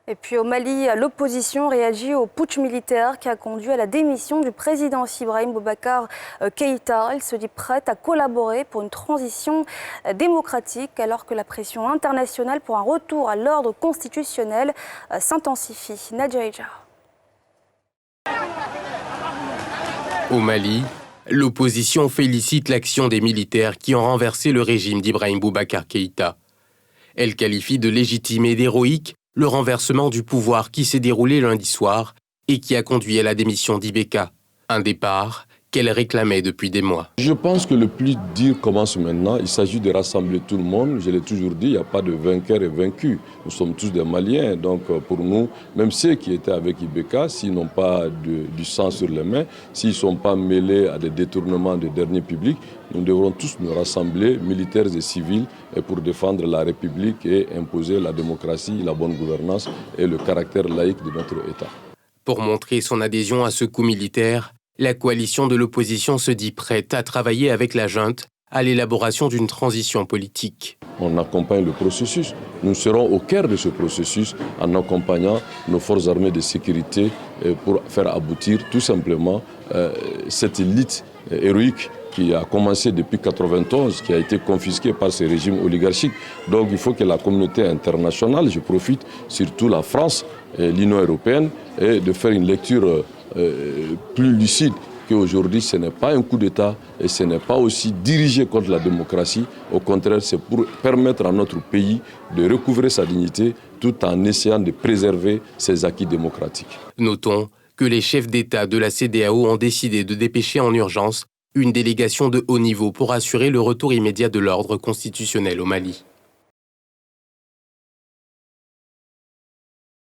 Et puis au Mali, l'opposition réagit au putsch militaire qui a conduit à la démission du président Ibrahim Boubacar Keïta. Elle se dit prête à collaborer pour une transition démocratique alors que la pression internationale pour un retour à l'ordre constitutionnel s'intensifie. Nadia Eja. Au Mali, l'opposition félicite l'action des militaires qui ont renversé le régime d'Ibrahim Boubacar Keïta. Elle qualifie de légitime et d'héroïque le renversement du pouvoir qui s'est déroulé lundi soir et qui a conduit à la démission d'Ibeka, un départ qu'elle réclamait depuis des mois. Je pense que le plus dur commence maintenant. Il s'agit de rassembler tout le monde. Je l'ai toujours dit, il n'y a pas de vainqueur et vaincu. Nous sommes tous des Maliens. Donc pour nous, même ceux qui étaient avec Ibeka, s'ils n'ont pas du sang sur les mains, s'ils ne sont pas mêlés à des détournements de deniers publics, nous devrons tous nous rassembler, militaires et civils, pour défendre la République et imposer la démocratie, la bonne gouvernance et le caractère laïque de notre État. Pour montrer son adhésion à ce coup militaire, la coalition de l'opposition se dit prête à travailler avec la junte à l'élaboration d'une transition politique. On accompagne le processus. Nous serons au cœur de ce processus en accompagnant nos forces armées de sécurité pour faire aboutir tout simplement cette élite héroïque qui a commencé depuis 1991, qui a été confisquée par ces régimes oligarchiques. Donc il faut que la communauté internationale, je profite, surtout la France et l'Union européenne, et de faire une lecture plus lucide qu'aujourd'hui ce n'est pas un coup d'État et ce n'est pas aussi dirigé contre la démocratie. Au contraire, c'est pour permettre à notre pays de recouvrer sa dignité tout en essayant de préserver ses acquis démocratiques. Notons que les chefs d'État de la CEDEAO ont décidé de dépêcher en urgence une délégation de haut niveau pour assurer le retour immédiat de l'ordre constitutionnel au Mali.